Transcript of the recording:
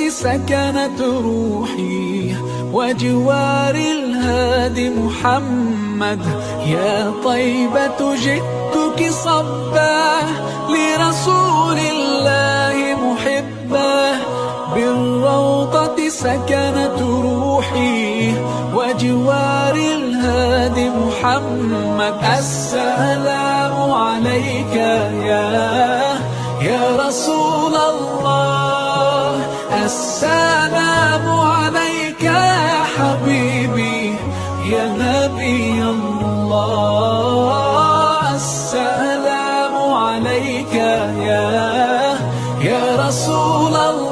سكنت روحي وجوار الهادي محمد. يا طيبة جئتك صبا لرسول الله محبا، بالروضة سكنت روحي وجوار الهادي محمد. السلام عليك يا رسول الله، السلام عليك يا حبيبي يا نبي الله. السلام عليك يا رسول الله.